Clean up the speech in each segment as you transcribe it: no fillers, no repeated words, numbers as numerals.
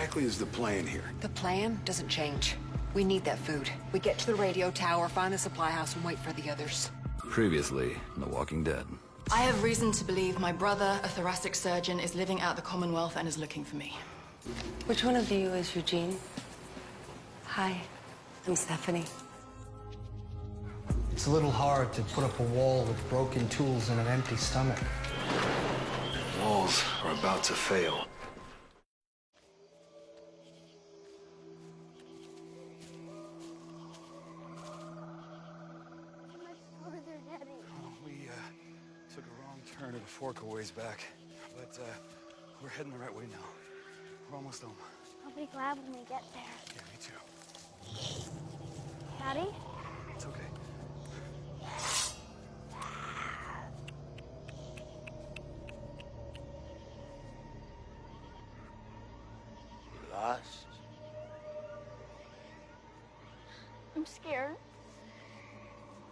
exactly is the plan here? The plan doesn't change. We need that food. We get to the radio tower, find the supply house, and wait for the others. Previously, in The Walking Dead. I have reason to believe my brother, a thoracic surgeon, is living out the Commonwealth and is looking for me. Which one of you is Eugene? Hi, I'm Stephanie. It's a little hard to put up a wall with broken tools and an empty stomach. Walls are about to fail. We took a wrong turn at a fork a ways back, but we're heading the right way now. We're almost home. I'll be glad when we get there. Yeah, me too. Daddy? It's okay. Lost? I'm scared.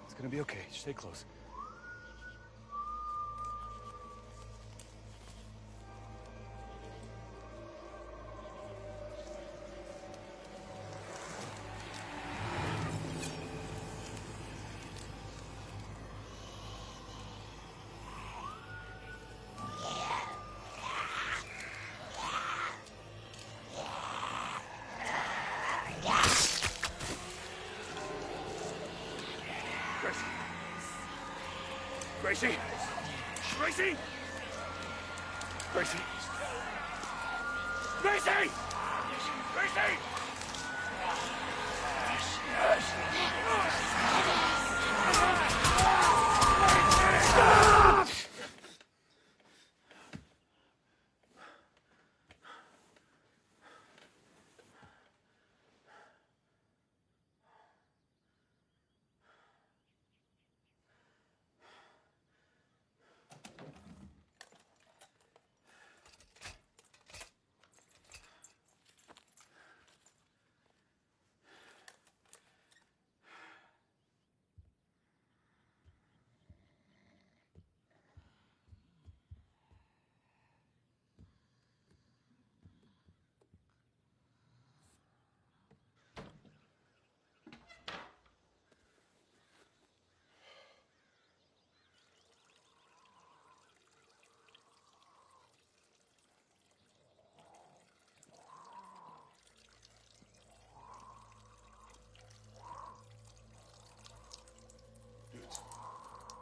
It's gonna be okay. Stay close. Gracie! Gracie! Gracie! Gracie! Gracie!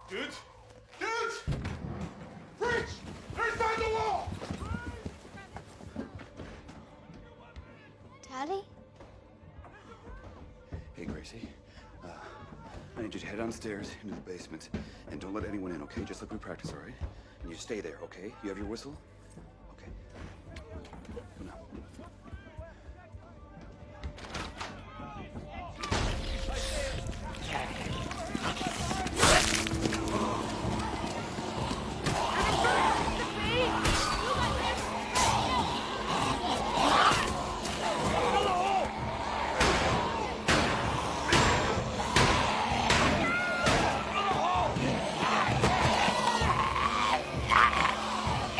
Dudes! Dudes! Breach! They're inside the wall! Daddy? Hey, Gracie. I need you to head downstairs into the basement and don't let anyone in, okay? Just like we practiced, all right? And you stay there, okay? You have your whistle? Okay. Go now.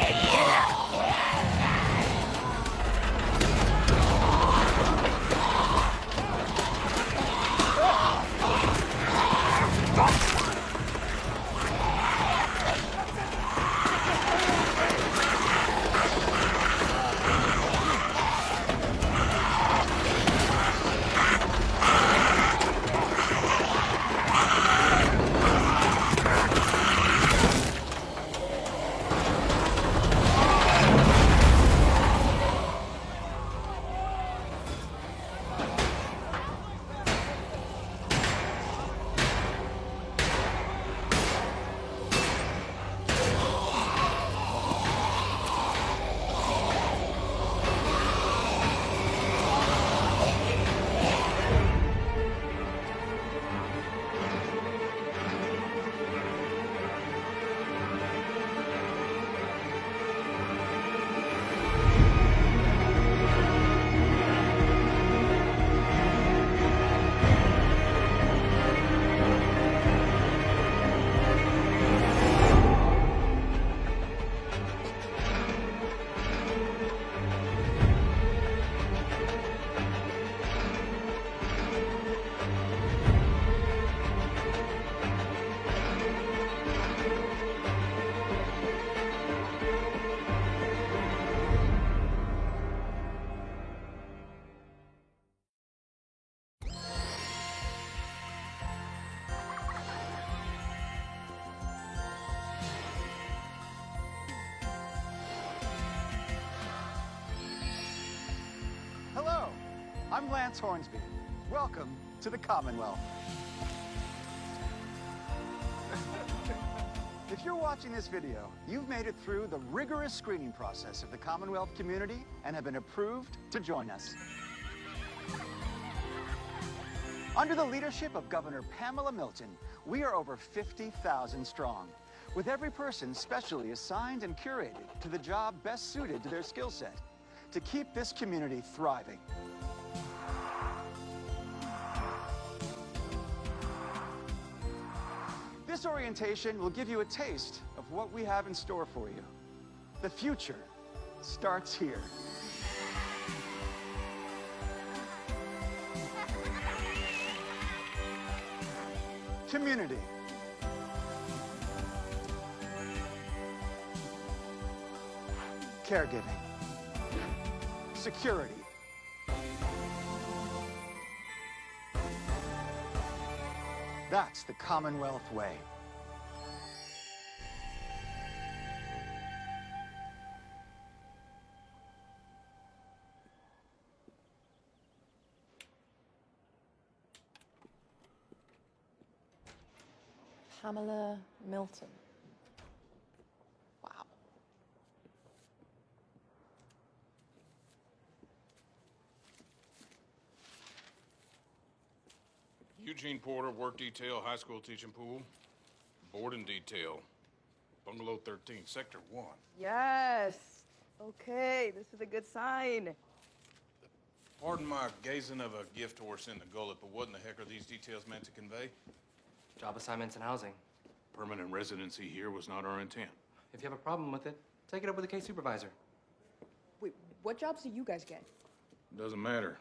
Yeah. I'm Lance Hornsby. Welcome to the Commonwealth. If you're watching this video, you've made it through the rigorous screening process of the Commonwealth community and have been approved to join us. Under the leadership of Governor Pamela Milton, we are over 50,000 strong, with every person specially assigned and curated to the job best suited to their skill set, to keep this community thriving. This orientation will give you a taste of what we have in store for you. The future starts here. Community. Caregiving. Security. That's the Commonwealth way. Pamela Milton. Wow. Eugene Porter, work detail, high school teaching pool. Boarding detail, bungalow 13, sector 1. Yes. Okay, this is a good sign. Pardon my gazing of a gift horse in the gullet, but what in the heck are these details meant to convey? Job assignments and housing. Permanent residency here was not our intent. If you have a problem with it, take it up with the case supervisor. Wait, what jobs do you guys get? Doesn't matter.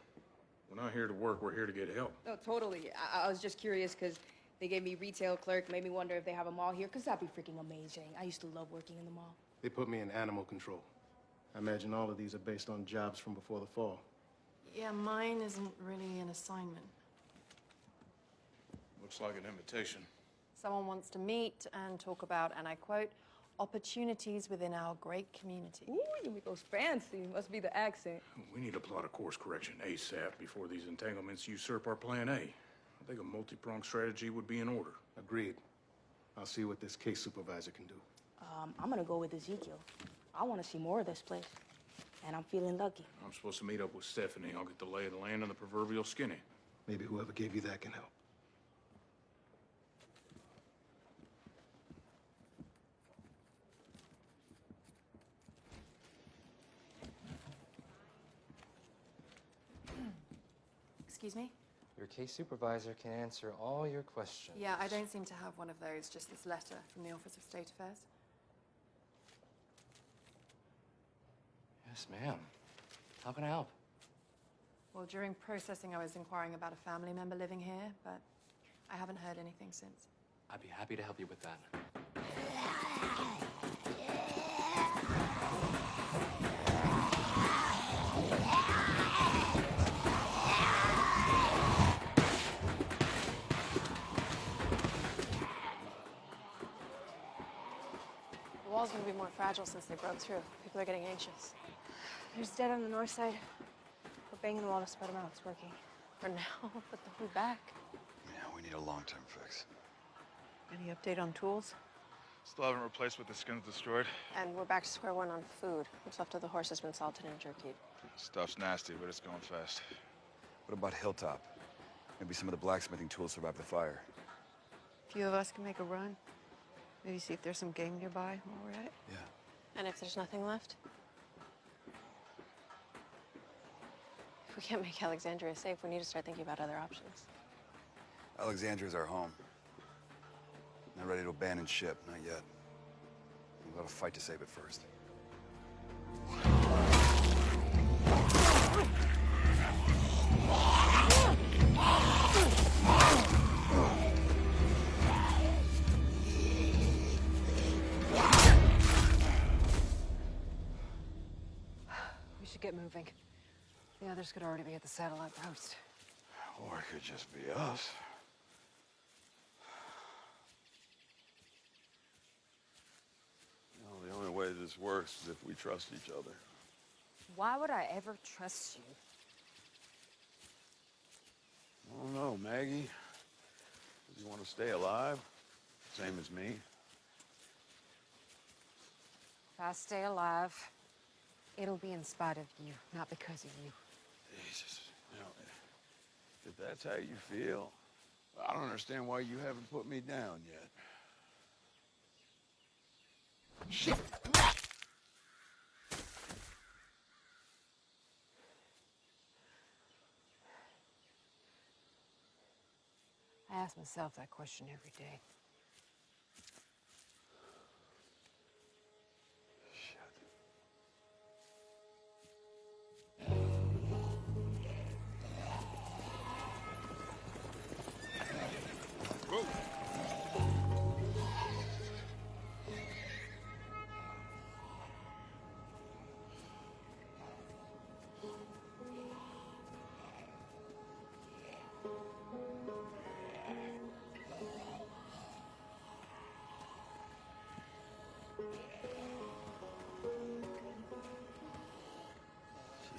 We're not here to work, we're here to get help. No, totally. I was just curious because they gave me retail clerk, made me wonder if they have a mall here, because that'd be freaking amazing. I used to love working in the mall. They put me in animal control. I imagine all of these are based on jobs from before the fall. Yeah, mine isn't really an assignment. Looks like an invitation. Someone wants to meet and talk about, and I quote, opportunities within our great community. Ooh, you make those fancy. Must be the accent. We need a plot of course correction ASAP before these entanglements usurp our plan A. I think a multi-pronged strategy would be in order. Agreed. I'll see what this case supervisor can do. I'm gonna go with Ezekiel. I want to see more of this place, and I'm feeling lucky. I'm supposed to meet up with Stephanie. I'll get the lay of the land and the proverbial skinny. Maybe whoever gave you that can help. Excuse me? Your case supervisor can answer all your questions. Yeah, I don't seem to have one of those, just this letter from the Office of State Affairs. Yes, ma'am. How can I help? Well, during processing, I was inquiring about a family member living here, but I haven't heard anything since. I'd be happy to help you with that. The wall's gonna be more fragile since they broke through. People are getting anxious. There's dead on the north side. We're banging the wall to spread them out. It's working. For now, but they'll be back. Yeah, we need a long-term fix. Any update on tools? Still haven't replaced what the skin's destroyed. And we're back to square one on food. What's left of the horse has been salted and jerkied. Stuff's nasty, but it's going fast. What about Hilltop? Maybe some of the blacksmithing tools survived the fire. A few of us can make a run. Maybe see if there's some game nearby while we're at it. Yeah. And if there's nothing left? If we can't make Alexandria safe, we need to start thinking about other options. Alexandria's our home. Not ready to abandon ship, not yet. We've got to fight to save it first. We should get moving. The others could already be at the satellite post. Or it could just be us. The only way this works is if we trust each other. Why would I ever trust you? I don't know, Maggie. You want to stay alive? Same as me. If I stay alive, it'll be in spite of you, not because of you. Jesus. You know, if that's how you feel, I don't understand why you haven't put me down yet. Shit! I ask myself that question every day.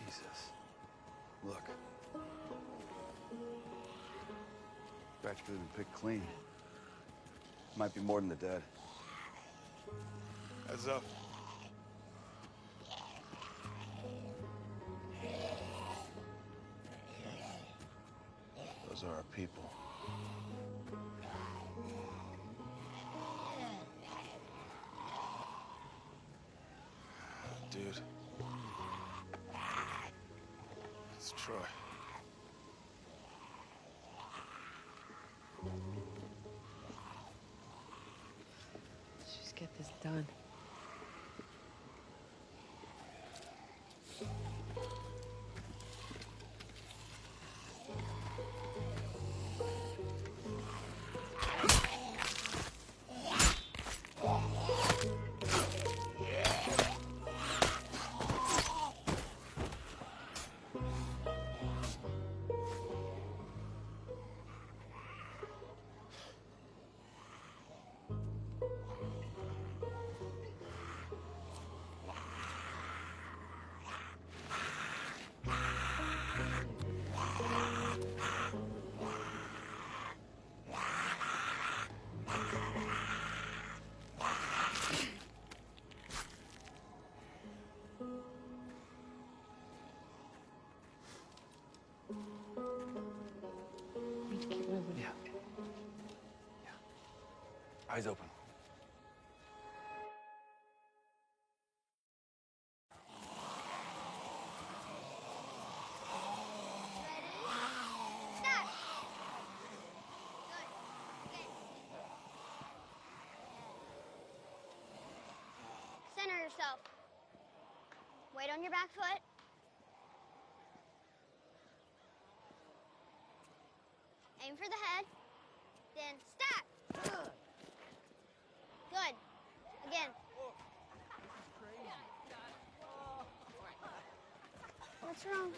Jesus. Look. Batch could have been picked clean. Might be more than the dead. Heads up. Those are our people. Dude. It's Troy. Let's just get this done. Need to keep moving. Yeah. Eyes open. Center yourself. Weight on your back foot. Aim for the head. Then stack. Good. Again. What's wrong?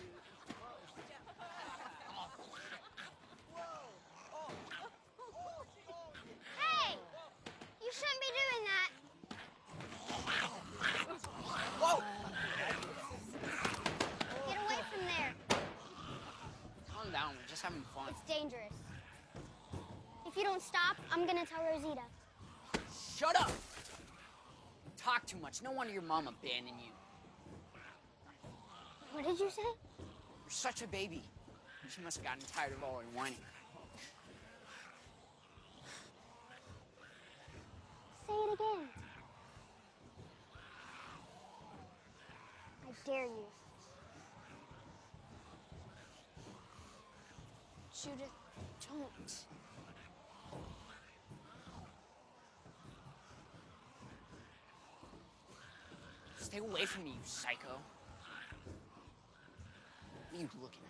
Hey! You shouldn't be doing that. Whoa! Get away from there. Calm down, we're just having fun. It's dangerous. If you don't stop, I'm gonna tell Rosita. Shut up! You talk too much. No wonder your mom abandoned you. What did you say? You're such a baby. She must have gotten tired of all her whining. Say it again. I dare you. Judith, don't. Stay away from me, you psycho. What are you looking at?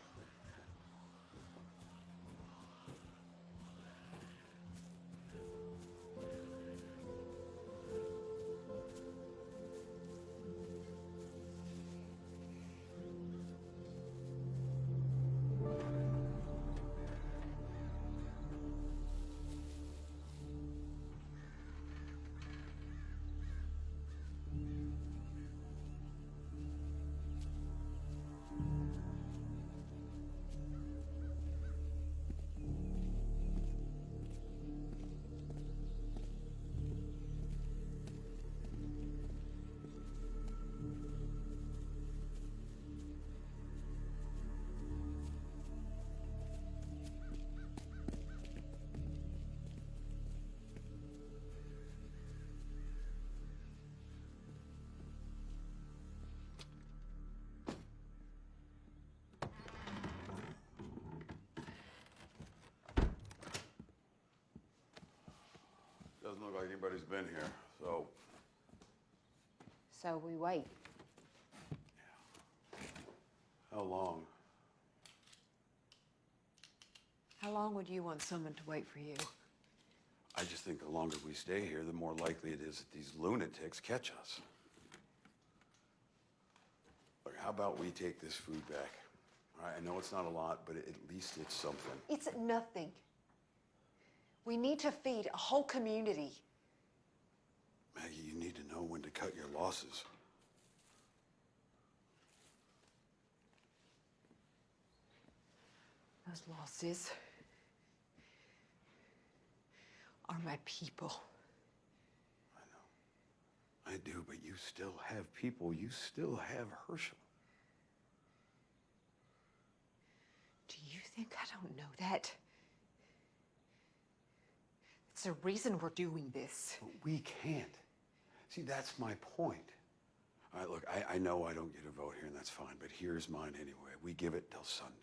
Doesn't look like anybody's been here, so... So we wait. How long? How long would you want someone to wait for you? I just think the longer we stay here, the more likely it is that these lunatics catch us. Look, how about we take this food back? All right, I know it's not a lot, but at least it's something. It's nothing. We need to feed a whole community. Maggie, you need to know when to cut your losses. Those losses are my people. I do, but you still have people. You still have Herschel. Do you think I don't know that? It's the reason we're doing this. But we can't. See, that's my point. All right, look, I know I don't get a vote here, and that's fine, but here's mine anyway. We give it till sundown.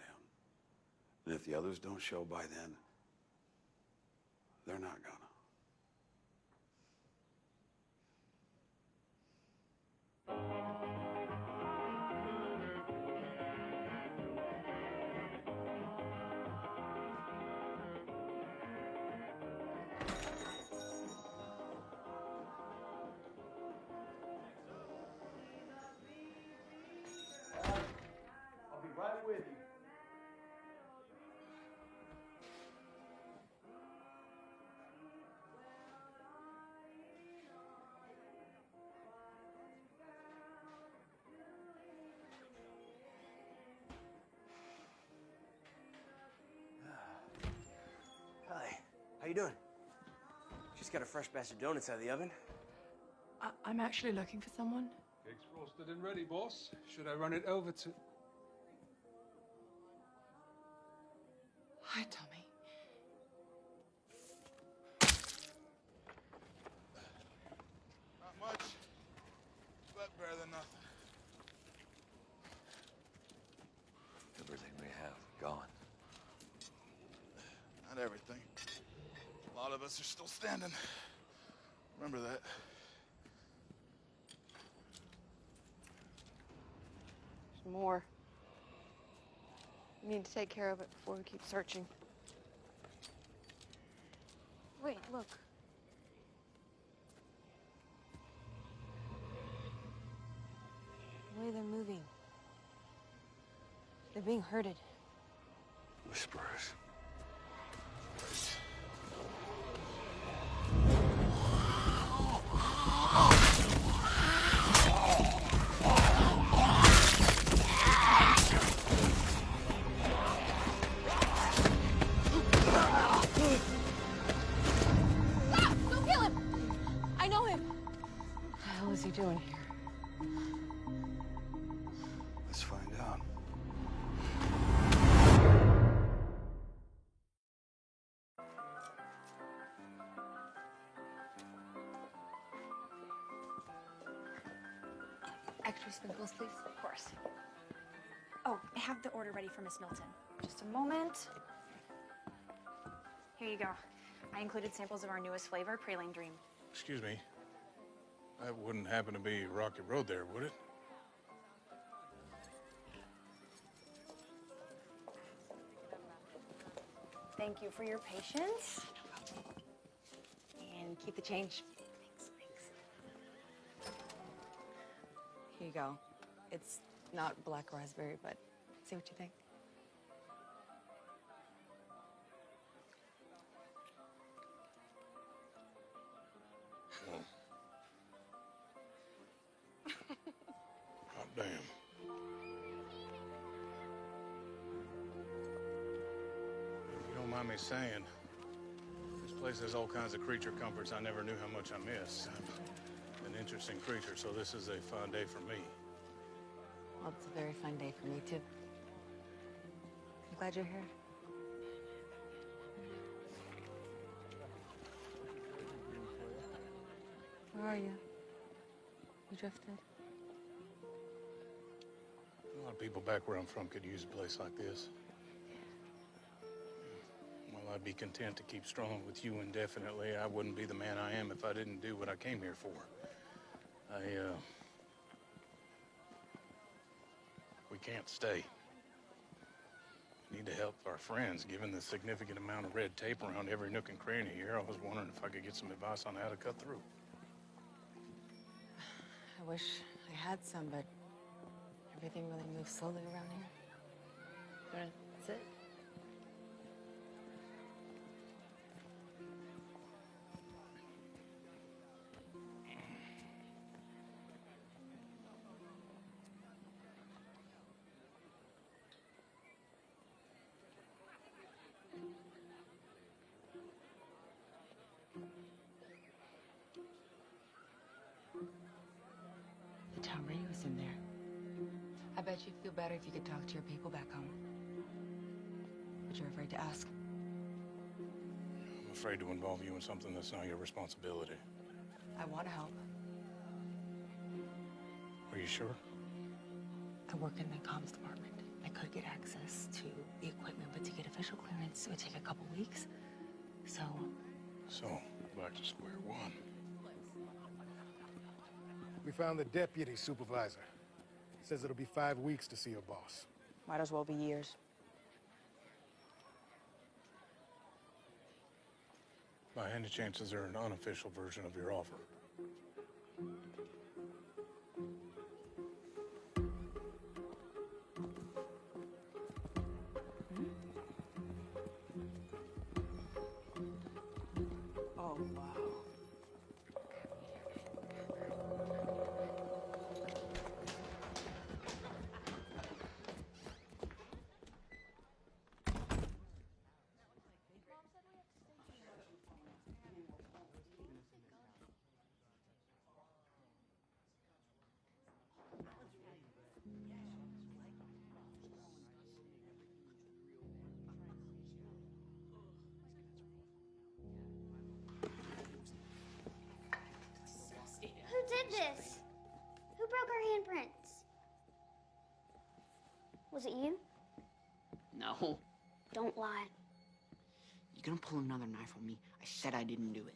And if the others don't show by then, they're not gonna. I'll be right with you. Hi. How you doing? Just got a fresh batch of donuts out of the oven. I'm actually looking for someone. Cakes frosted and ready, boss. Should I run it over to... Hi, Tommy. Not much, but better than nothing. Everything we have, gone. Not everything. A lot of us are still standing. Remember that. There's more. We need to take care of it before we keep searching. Wait, look. The way they're moving. They're being herded. Whisperers. Don't kill him! I know him! What the hell is he doing here? Let's find out. Extra sprinkles, please. Of course. Oh, I have the order ready for Miss Milton. Just a moment. Here you go. I included samples of our newest flavor, Praline Dream. Excuse me. That wouldn't happen to be Rocky Road there, would it? Thank you for your patience. And keep the change. Here you go. It's not black raspberry, but see what you think. Oh, damn. If you don't mind me saying, this place has all kinds of creature comforts I never knew how much I miss. I'm an interesting creature, so this is a fun day for me. Well, it's a very fun day for me, too. I'm glad you're here. Where are you? You drifted? A lot of people back where I'm from could use a place like this. My Well, I'd be content to keep strong with you indefinitely. I wouldn't be the man I am if I didn't do what I came here for. We can't stay. We need to help our friends, given the significant amount of red tape around every nook and cranny here. I was wondering if I could get some advice on how to cut through. I wish I had some, but everything really moves slowly around here. You wanna sit? The town radio's in there. I bet you'd feel better if you could talk to your people back home. But you're afraid to ask. I'm afraid to involve you in something that's not your responsibility. I want to help. Are you sure? I work in the comms department. I could get access to the equipment, but to get official clearance, it would take a couple weeks. So, back to square one. We found the deputy supervisor. Says it'll be 5 weeks to see your boss. Might as well be years. By any chance, is there an unofficial version of your offer? Oh, wow. Who did this? Who broke our handprints? Was it you? No. Don't lie. You gonna pull another knife on me? I said I didn't do it.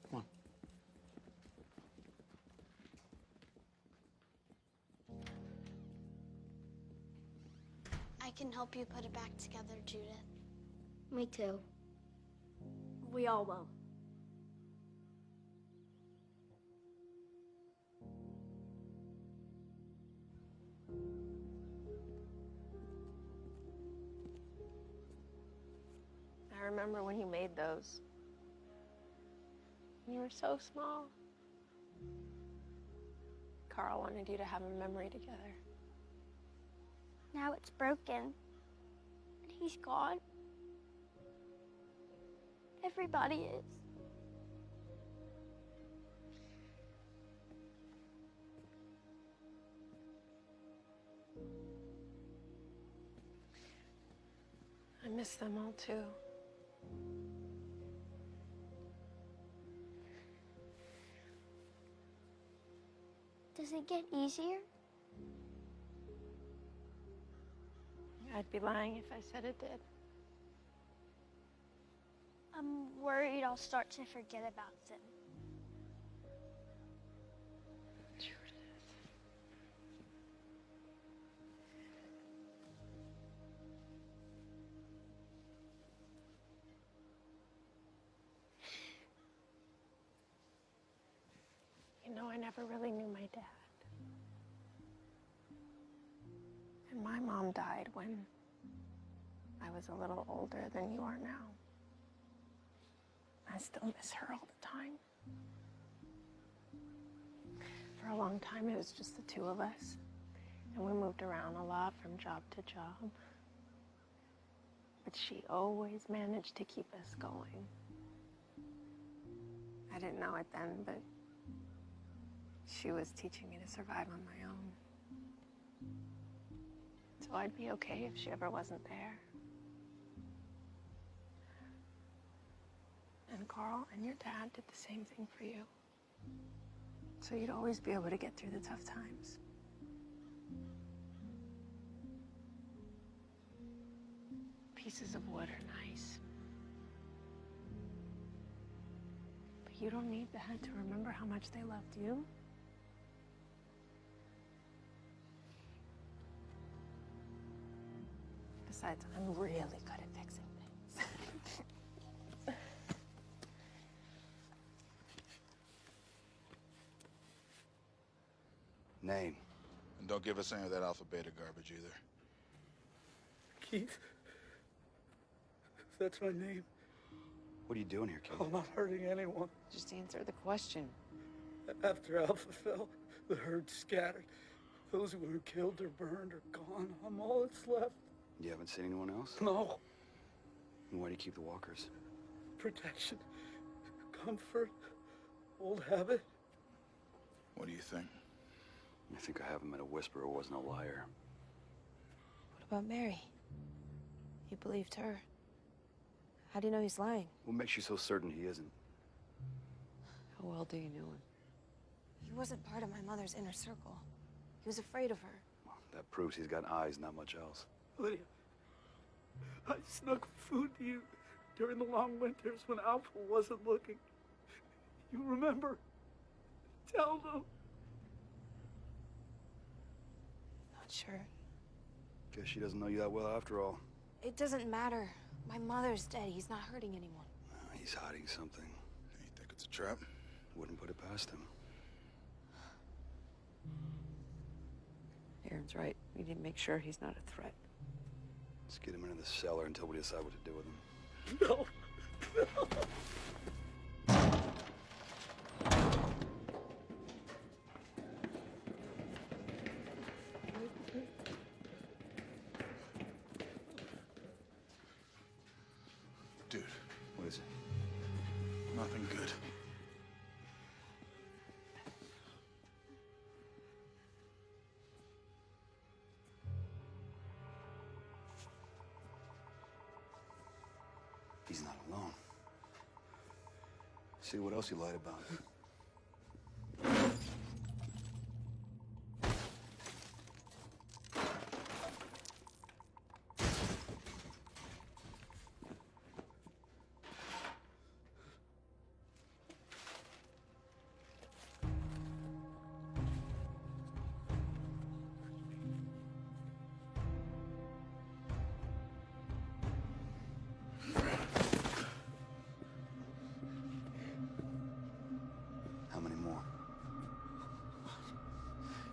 Come on. I can help you put it back together, Judith. Me too. We all will. I remember when you made those. You were so small. Carl wanted you to have a memory together. Now it's broken. And he's gone. Everybody is. I miss them all too. Does it get easier? I'd be lying if I said it did. I'm worried I'll start to forget about them. You know, I never really knew my dad. And my mom died when I was a little older than you are now. I still miss her all the time. For a long time, it was just the two of us. And we moved around a lot from job to job. But she always managed to keep us going. I didn't know it then, but she was teaching me to survive on my own. So I'd be okay if she ever wasn't there. And Carl and your dad did the same thing for you. So you'd always be able to get through the tough times. Pieces of wood are nice. You don't need that to remember how much they loved you. Besides, I'm really good at fixing things. Name. And don't give us any of that alpha beta garbage either. Keith. That's my name. What are you doing here, kid? I'm not hurting anyone. Just answer the question. After Alpha fell, the herd scattered. Those who were killed or burned are gone. I'm all that's left. You haven't seen anyone else? No. And why do you keep the walkers? Protection. Comfort. Old habit. What do you think? I think I haven't met a whisperer who wasn't a liar. What about Mary? You believed her. How do you know he's lying? What makes you so certain he isn't? How well do you know him? He wasn't part of my mother's inner circle. He was afraid of her. That proves he's got eyes, not much else. Lydia, I snuck food to you during the long winters when Alpha wasn't looking. You remember? Tell them. Not sure. Guess she doesn't know you that well after all. It doesn't matter. My mother's dead. He's not hurting anyone. He's hiding something. You think it's a trap? Wouldn't put it past him. Aaron's right. We need to make sure he's not a threat. Let's get him into the cellar until we decide what to do with him. No. No. Dude. What is it? Nothing good. He's not alone. See what else he lied about.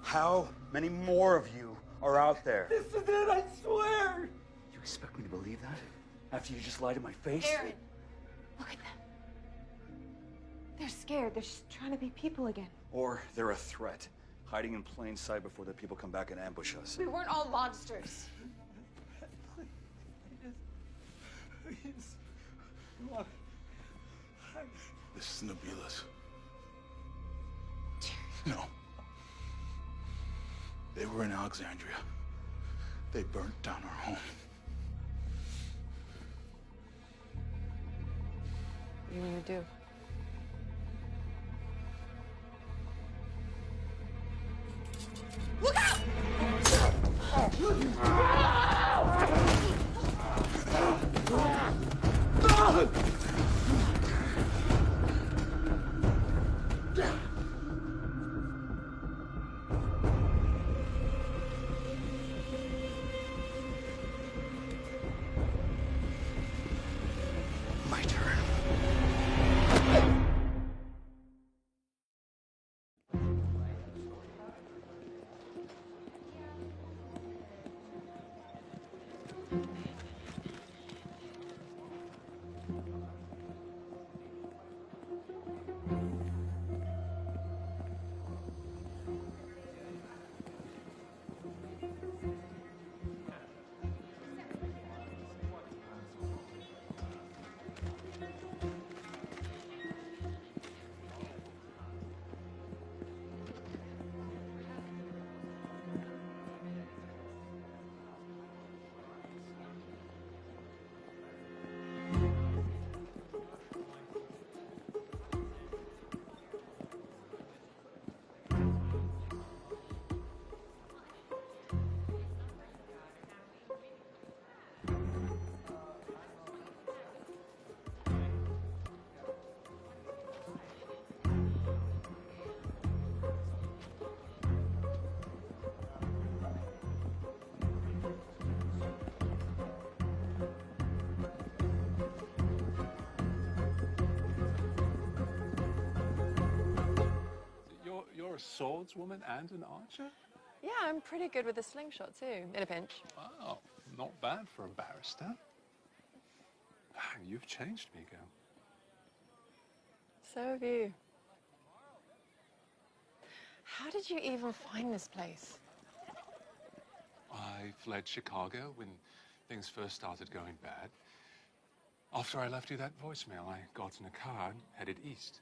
How many more of you are out there? This is it, I swear! You expect me to believe that? After you just lied to my face? Aaron, look at them. They're scared. They're just trying to be people again. Or they're a threat, hiding in plain sight before the people come back and ambush us. We weren't all monsters. Please. Look. This is Nabila's. No. They were in Alexandria. They burnt down our home. What are you gonna do? Look out! My turn. swordswoman and an archer? Yeah, I'm pretty good with a slingshot too, in a pinch. Wow, not bad for a barrister. You've changed, Miko. So have you. How did you even find this place? I fled Chicago when things first started going bad. After I left you that voicemail, I got in a car and headed east.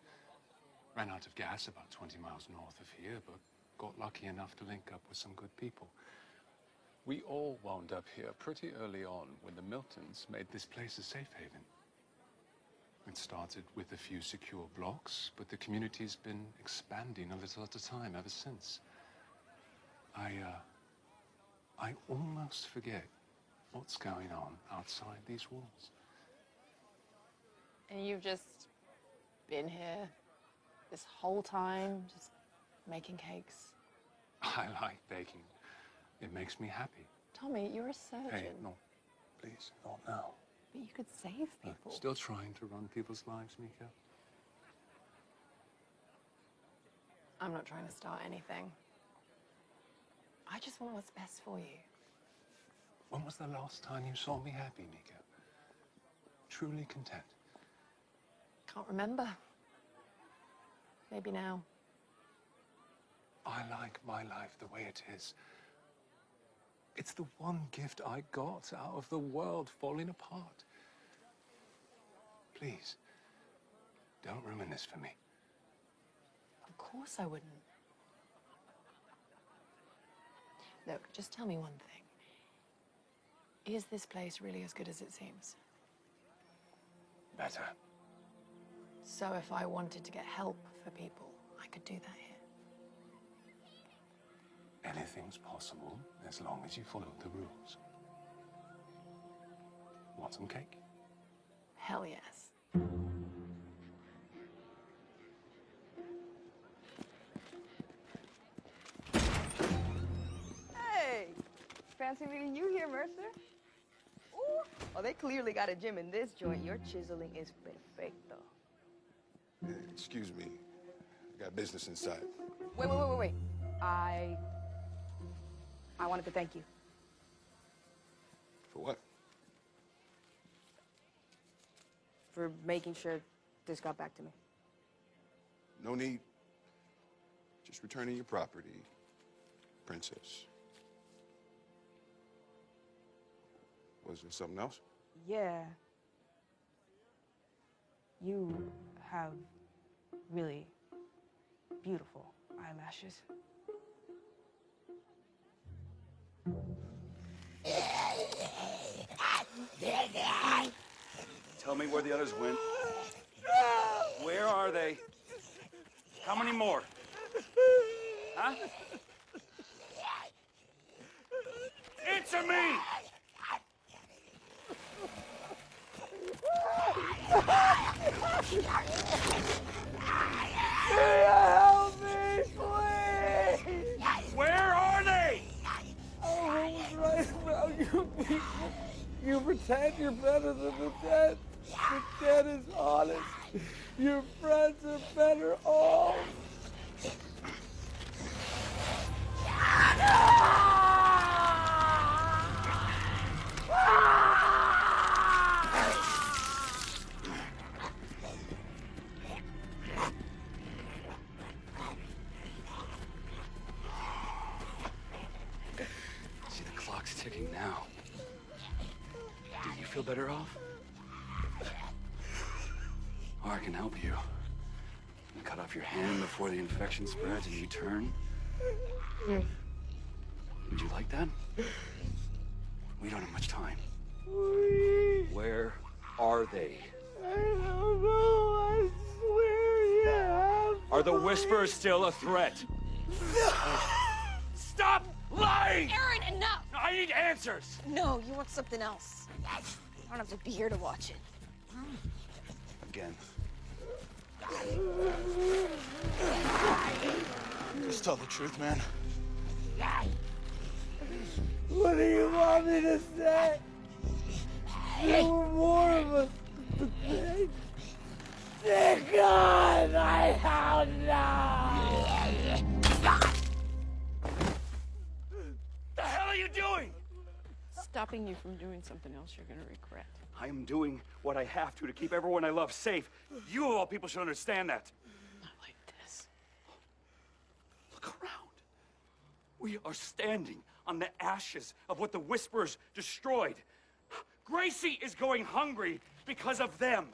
Ran out of gas about 20 miles north of here, but got lucky enough to link up with some good people. We all wound up here pretty early on when the Miltons made this place a safe haven. It started with a few secure blocks, but the community's been expanding a little at a time ever since. I almost forget what's going on outside these walls. And you've just been here this whole time, just making cakes? I like baking. It makes me happy. Tommy, you're a surgeon. Hey, no, please, not now. But you could save people. Look, still trying to run people's lives, Miko? I'm not trying to start anything. I just want what's best for you. When was the last time you saw me happy, Miko? Truly content? Can't remember. Maybe now. I like my life the way it is. It's the one gift I got out of the world falling apart. Please, don't ruin this for me. Of course I wouldn't. Look, just tell me one thing. Is this place really as good as it seems? Better. So if I wanted to get help for people, I could do that here. Anything's possible as long as you follow the rules. Want some cake? Hell yes. Hey! Fancy meeting you here, Mercer. Ooh. Oh, they clearly got a gym in this joint. Your chiseling is perfecto. Excuse me. I got business inside. Wait. I wanted to thank you. For what? For making sure this got back to me. No need. Just returning your property, princess. Was there something else? Yeah. You have really beautiful eyelashes. Tell me where the others went. Where are they? How many more? Huh? Answer me! Help me, please! Where are they? Oh, was right about you people. You pretend you're better than the dead. The dead is honest. Your friends are better off. See, the clock's ticking now. Do you feel better off? Or I can help you. I cut off your hand before the infection spreads and you turn. Would you like that? We don't have much time. Where are they? I don't know. I swear you have. Are the Whispers still a threat? Stop lying! Aaron, enough! I need answers! No, you want something else. I don't have to be here to watch it. Again. Just tell the truth, man. What do you want me to say? There were more of us. They're gone! I found them! doing? Stopping you from doing something else you're gonna regret. I am doing what I have to keep everyone I love safe. You, of all people, should understand that. Not like this. Look around. We are standing on the ashes of what the Whisperers destroyed. Gracie is going hungry because of them.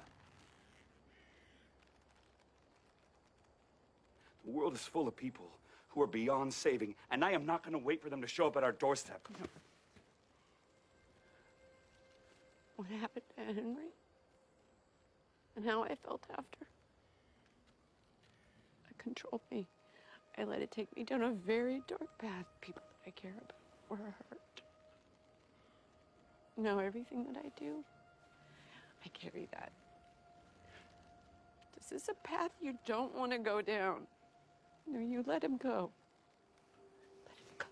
The world is full of people who are beyond saving, and I am not going to wait for them to show up at our doorstep. What happened to Henry? And how I felt after. It controlled me. I let it take me down a very dark path. People that I care about were hurt. Now everything that I do, I carry that. This is a path you don't want to go down. No, you let him go. Let him go.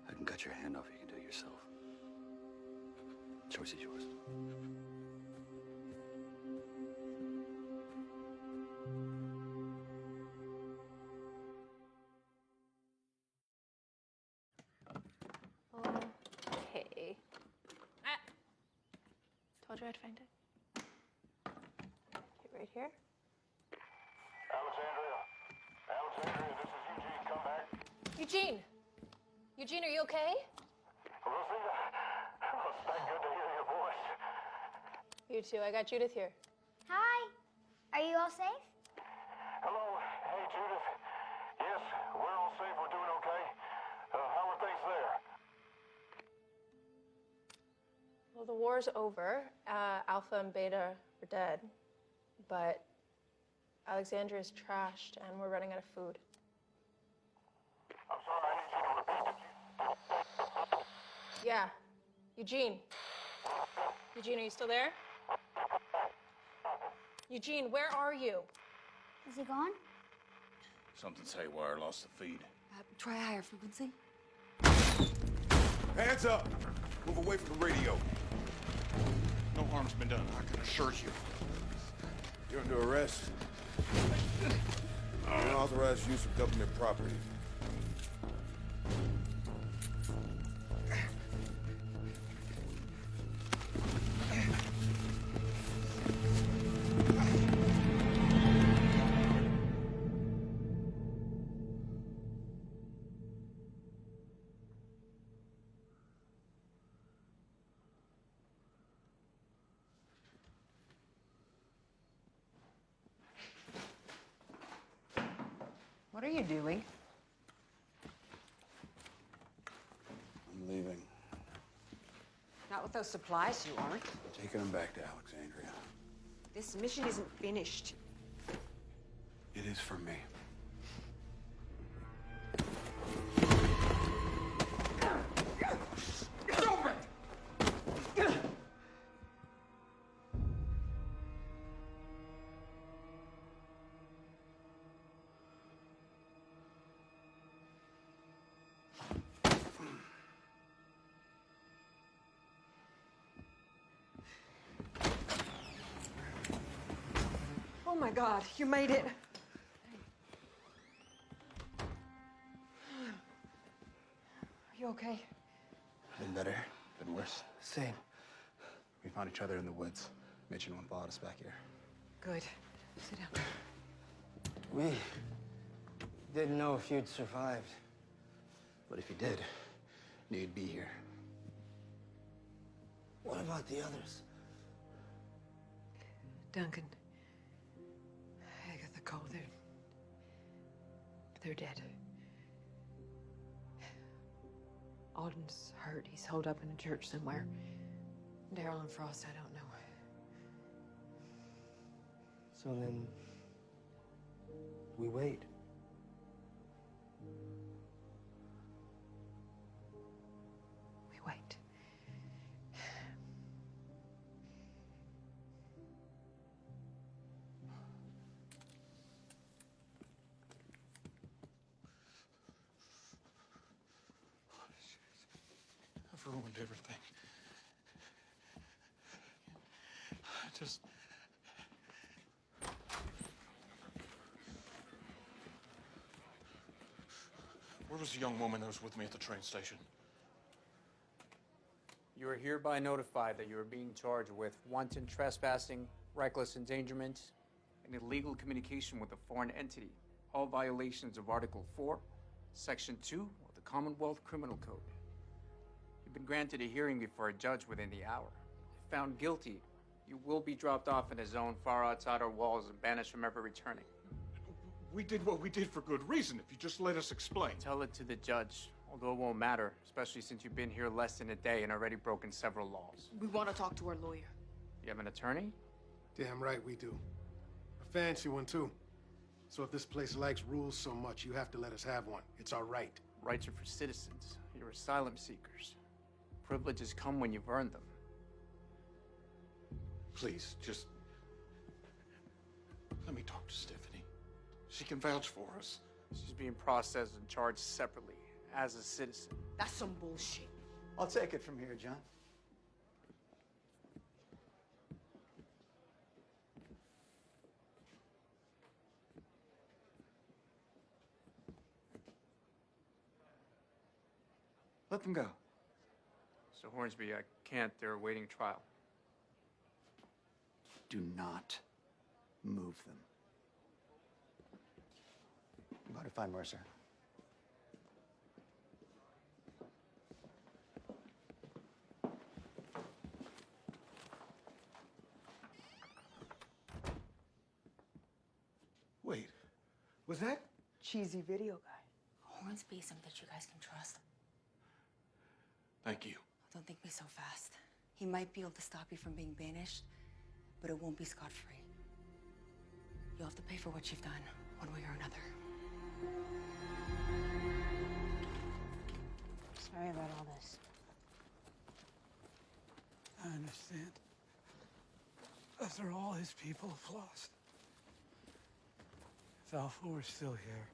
I can cut your hand off. You can do it yourself. Choice is yours. Okay. Told you I'd find it. Okay, right here. Alexandria, this is Eugene. Come back. Eugene! Eugene, are you okay? Rosita, oh, it's so good to hear your voice. You too. I got Judith here. Hi. Are you all safe? Hello. Hey, Judith. Yes, we're all safe. We're doing okay. How are things there? Well, the war's over. Alpha and Beta are dead. But Alexandria's trashed, and we're running out of food. I'm sorry, I need you to repeat it. Yeah. Eugene. Eugene, are you still there? Eugene, where are you? Is he gone? Something's haywire. Lost the feed. Try higher frequency. Hands up! Move away from the radio. No harm's been done, I can assure you. You're under arrest. Unauthorized use of government property. What are you doing? I'm leaving. Not with those supplies, you aren't. I'm taking them back to Alexandria. This mission isn't finished. It is for me. Oh my God, you made it. Are you okay? Been better, been worse. Same. We found each other in the woods. Mitch and one followed us back here. Good. Sit down. We didn't know if you'd survived. But if you did, knew you'd be here. What about the others? Duncan, Agatha Cole, they're dead. Alden's hurt. He's holed up in a church somewhere. Daryl and Frost, I don't know. So then, we wait. We wait. everything. Just... Where was the young woman that was with me at the train station? You are hereby notified that you are being charged with wanton trespassing, reckless endangerment, and illegal communication with a foreign entity, all violations of Article 4, Section 2 of the Commonwealth Criminal Code. You've been granted a hearing before a judge within the hour. If found guilty, you will be dropped off in a zone far outside our walls and banished from ever returning. We did what we did for good reason, if you just let us explain. Tell it to the judge, although it won't matter, especially since you've been here less than a day and already broken several laws. We want to talk to our lawyer. You have an attorney? Damn right we do. A fancy one, too. So if this place likes rules so much, you have to let us have one. It's our right. Rights are for citizens. You're asylum seekers. Privileges come when you've earned them. Please, just... let me talk to Stephanie. She can vouch for us. She's being processed and charged separately, as a citizen. That's some bullshit. I'll take it from here, John. Let them go. So Hornsby, I can't. They're awaiting trial. Do not move them. I'm going to find Mercer. Wait, was that? Cheesy video guy. Hornsby isn't that you guys can trust. Thank you. Don't think me so fast. He might be able to stop you from being banished, but it won't be scot-free. You'll have to pay for what you've done, one way or another. Sorry about all this. I understand. After all his people have lost. If Alpha were still here,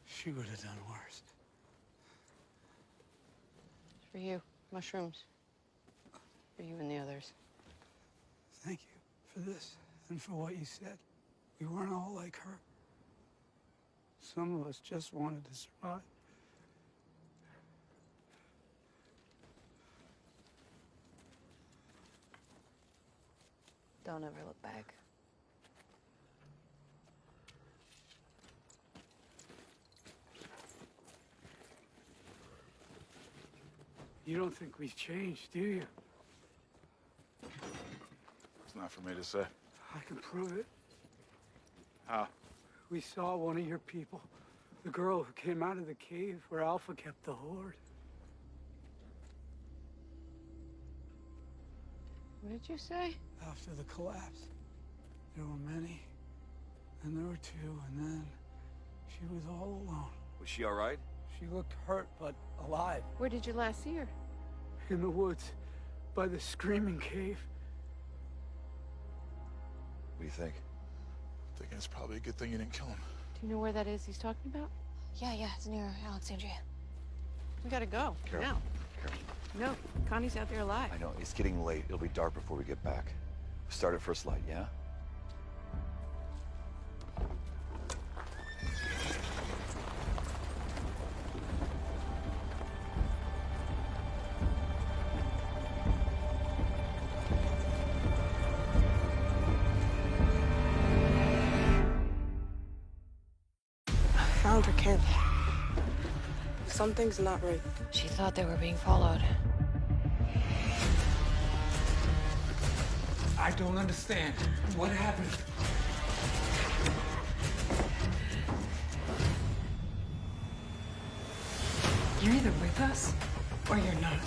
she would have done worse. It's for you. Mushrooms. For you and the others. Thank you for this and for what you said. We weren't all like her. Some of us just wanted to survive. Don't ever look back. You don't think we've changed, do you? It's not for me to say. I can prove it. How? We saw one of your people. The girl who came out of the cave where Alpha kept the horde. What did you say? After the collapse, there were many. And there were two, and then she was all alone. Was she all right? She looked hurt, but alive. Where did you last see her? In the woods, by the Screaming Cave. What do you think? I think it's probably a good thing you didn't kill him. Do you know where that is he's talking about? Yeah, it's near Alexandria. We gotta go. Carol. Now. Carol. No, Connie's out there alive. I know, it's getting late. It'll be dark before we get back. Start at first light, yeah? Found her camp. Something's not right. She thought they were being followed. I don't understand. What happened? You're either with us or you're not.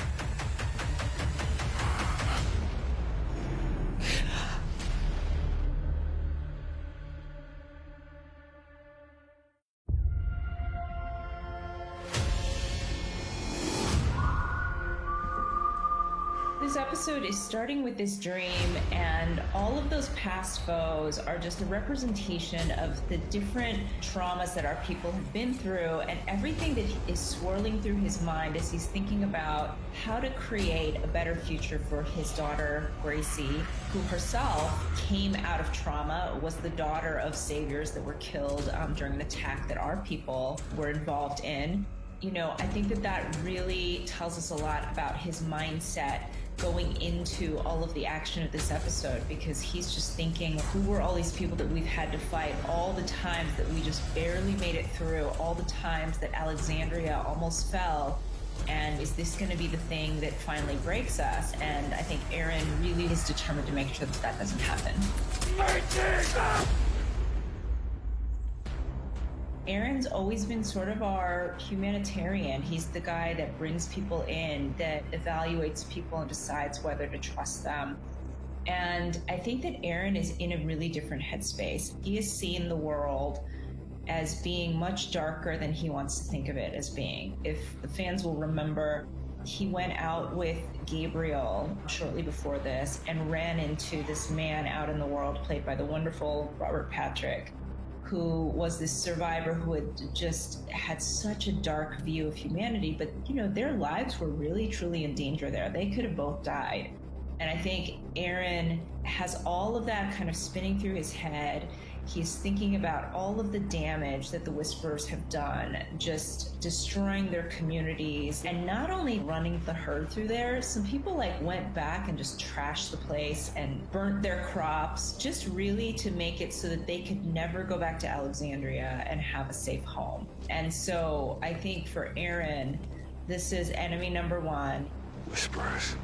this episode is starting with this dream, and all of those past foes are just a representation of the different traumas that our people have been through, and everything that is swirling through his mind as he's thinking about how to create a better future for his daughter, Gracie, who herself came out of trauma, was the daughter of saviors that were killed during an attack that our people were involved in. You know, I think that that really tells us a lot about his mindset going into all of the action of this episode, because he's just thinking, who were all these people that we've had to fight, all the times that we just barely made it through, all the times that Alexandria almost fell, and is this going to be the thing that finally breaks us? And I think Aaron really is determined to make sure that that doesn't happen. Aaron's always been sort of our humanitarian. He's the guy that brings people in, that evaluates people and decides whether to trust them. And I think that Aaron is in a really different headspace. He has seen the world as being much darker than he wants to think of it as being. If the fans will remember, he went out with Gabriel shortly before this and ran into this man out in the world, played by the wonderful Robert Patrick, who was this survivor who had just had such a dark view of humanity, but you know, their lives were really truly in danger there. They could have both died. And I think Aaron has all of that kind of spinning through his head. He's thinking about all of the damage that the Whisperers have done, just destroying their communities, and not only running the herd through there, some people like went back and just trashed the place and burnt their crops, just really to make it so that they could never go back to Alexandria and have a safe home. And so I think for Aaron, this is enemy number one. Whisperers.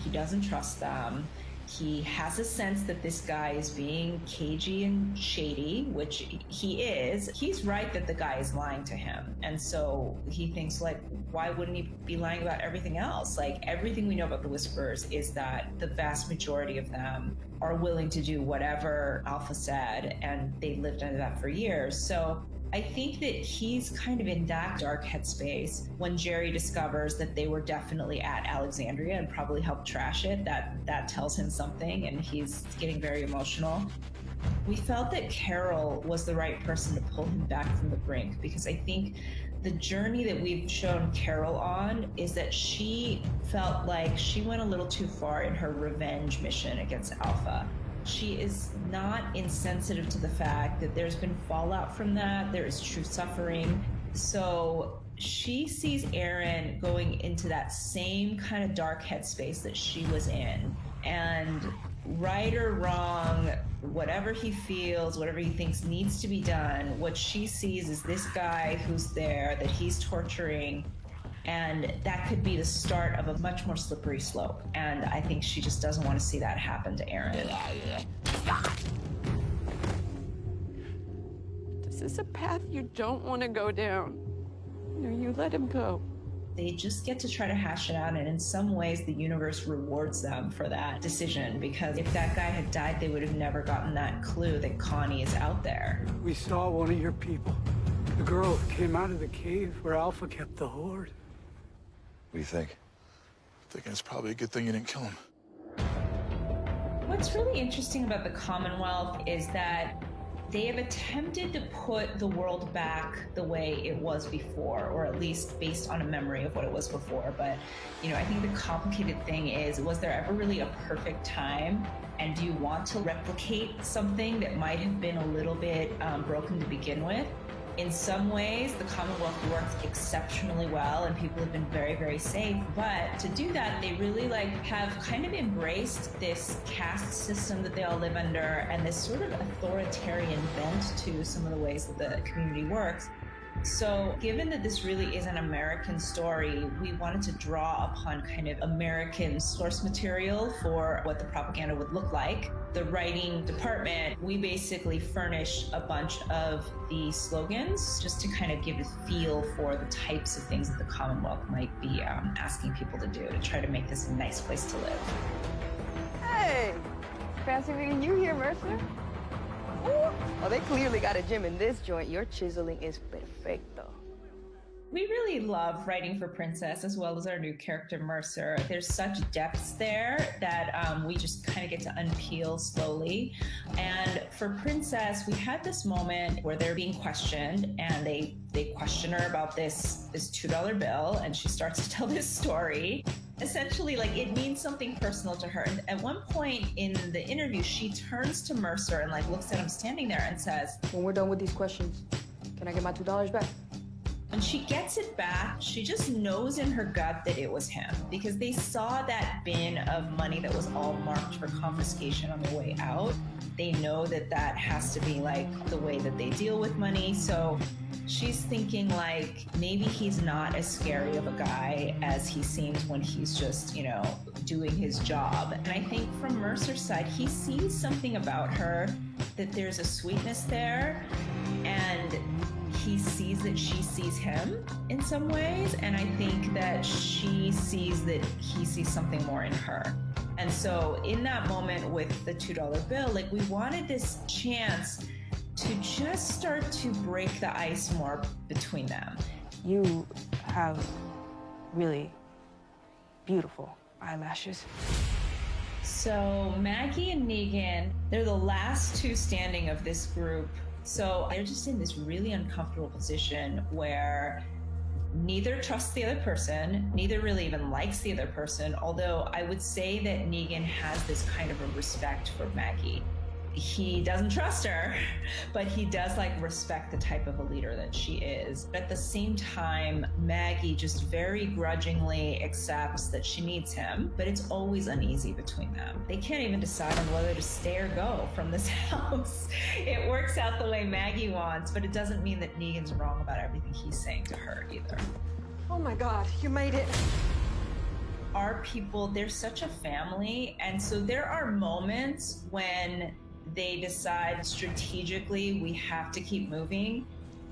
He doesn't trust them. He has a sense that this guy is being cagey and shady, which he is. He's right that the guy is lying to him. And so he thinks, like, why wouldn't he be lying about everything else? Like, everything we know about the Whisperers is that the vast majority of them are willing to do whatever Alpha said, and they've lived under that for years. So I think that he's kind of in that dark headspace when Jerry discovers that they were definitely at Alexandria and probably helped trash it. That tells him something, and he's getting very emotional. We felt that Carol was the right person to pull him back from the brink, because I think the journey that we've shown Carol on is that she felt like she went a little too far in her revenge mission against Alpha. She is not insensitive to the fact that there's been fallout from that. There is true suffering. So she sees Aaron going into that same kind of dark headspace that she was in. And right or wrong, whatever he feels, whatever he thinks needs to be done, what she sees is this guy who's there, that he's torturing, and that could be the start of a much more slippery slope. And I think she just doesn't want to see that happen to Aaron. This is a path you don't want to go down. No, you let him go. They just get to try to hash it out, and in some ways the universe rewards them for that decision, because if that guy had died, they would have never gotten that clue that Connie is out there. We saw one of your people. The girl who came out of the cave where Alpha kept the horde. What do you think? I think it's probably a good thing you didn't kill him. What's really interesting about the Commonwealth is that they have attempted to put the world back the way it was before, or at least based on a memory of what it was before. But, you know, I think the complicated thing is, was there ever really a perfect time? And do you want to replicate something that might have been a little bit broken to begin with? In some ways, the Commonwealth works exceptionally well, and people have been very, very safe. But to do that, they really have kind of embraced this caste system that they all live under, and this sort of authoritarian bent to some of the ways that the community works. So given that this really is an American story, we wanted to draw upon kind of American source material for what the propaganda would look like. The writing department, we basically furnished a bunch of the slogans just to kind of give a feel for the types of things that the Commonwealth might be asking people to do to try to make this a nice place to live. Hey! Fancy meeting you here, Mercer. Ooh. Oh, they clearly got a gym in this joint. Your chiseling is perfecto. We really love writing for Princess as well as our new character Mercer. There's such depths there that we just kind of get to unpeel slowly. And for Princess, we had this moment where they're being questioned, and they question her about this $2 bill, and she starts to tell this story. Essentially, like, it means something personal to her. And at one point in the interview, she turns to Mercer and like looks at him standing there and says, "When we're done with these questions, can I get my $2 back?" When she gets it back, she just knows in her gut that it was him, because they saw that bin of money that was all marked for confiscation on their way out. They know that that has to be like the way that they deal with money. So she's thinking like, maybe he's not as scary of a guy as he seems when he's just, you know, doing his job. And I think from Mercer's side, he sees something about her, that there's a sweetness there, and he sees that she sees him in some ways, and I think that she sees that he sees something more in her. And so in that moment with the $2 bill, like, we wanted this chance to just start to break the ice more between them. You have really beautiful eyelashes. So Maggie and Negan, they're the last two standing of this group. So they're just in this really uncomfortable position where neither trusts the other person, neither really even likes the other person, although I would say that Negan has this kind of a respect for Maggie. He doesn't trust her, but he does like respect the type of a leader that she is. But at the same time, Maggie just very grudgingly accepts that she needs him, but it's always uneasy between them. They can't even decide on whether to stay or go from this house. It works out the way Maggie wants, but it doesn't mean that Negan's wrong about everything he's saying to her either. Oh my God, you made it. Our people, they're such a family, and so there are moments when they decide strategically we have to keep moving,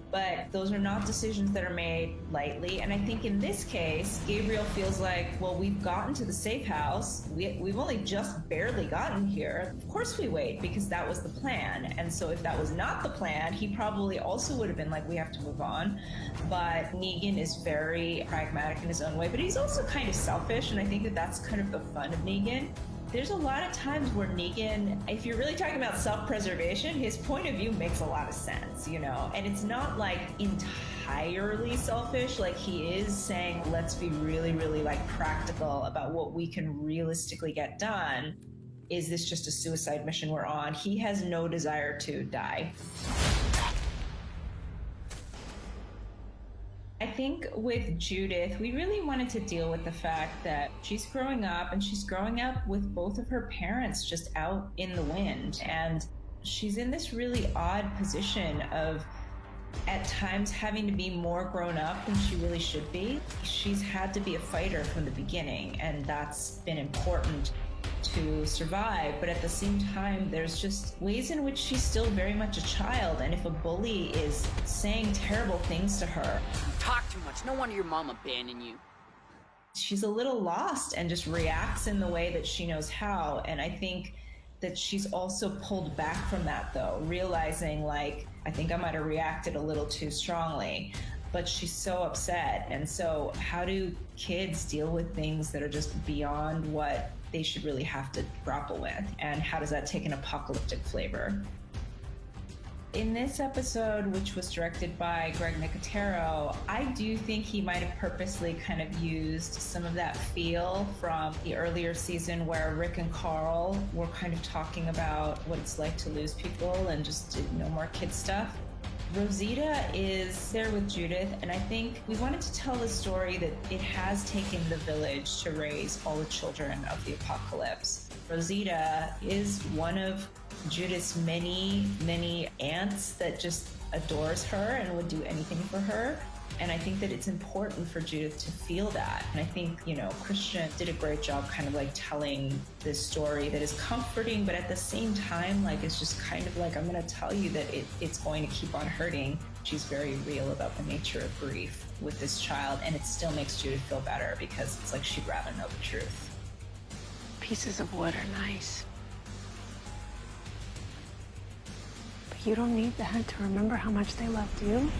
but those are not decisions that are made lightly. And I think in this case, Gabriel feels like, well, we've gotten to the safe house. We've only just barely gotten here. Of course we wait, because that was the plan. And so if that was not the plan, he probably also would have been like, we have to move on. But Negan is very pragmatic in his own way, but he's also kind of selfish. And I think that that's kind of the fun of Negan. There's a lot of times where Negan, if you're really talking about self-preservation, his point of view makes a lot of sense, you know? And it's not like entirely selfish, like he is saying, let's be really, really like practical about what we can realistically get done. Is this just a suicide mission we're on? He has no desire to die. I think with Judith, we really wanted to deal with the fact that she's growing up, and she's growing up with both of her parents just out in the wind. And she's in this really odd position of at times having to be more grown up than she really should be. She's had to be a fighter from the beginning, and that's been important to survive, but at the same time, there's just ways in which she's still very much a child, and if a bully is saying terrible things to her... You talk too much. No wonder your mom abandoned you. She's a little lost and just reacts in the way that she knows how, and I think that she's also pulled back from that, though, realizing, like, I think I might have reacted a little too strongly, but she's so upset. And so how do kids deal with things that are just beyond what they should really have to grapple with? And how does that take an apocalyptic flavor? In this episode, which was directed by Greg Nicotero, I do think he might have purposely kind of used some of that feel from the earlier season where Rick and Carl were kind of talking about what it's like to lose people and just no more kid stuff. Rosita is there with Judith, and I think we wanted to tell the story that it has taken the village to raise all the children of the apocalypse. Rosita is one of Judith's many, many aunts that just adores her and would do anything for her. And I think that it's important for Judith to feel that. And I think, you know, Christian did a great job kind of like telling this story that is comforting, but at the same time, like, it's just kind of like, I'm going to tell you that it's going to keep on hurting. She's very real about the nature of grief with this child, and it still makes Judith feel better because it's like she'd rather know the truth. Pieces of wood are nice. But you don't need that to remember how much they loved you.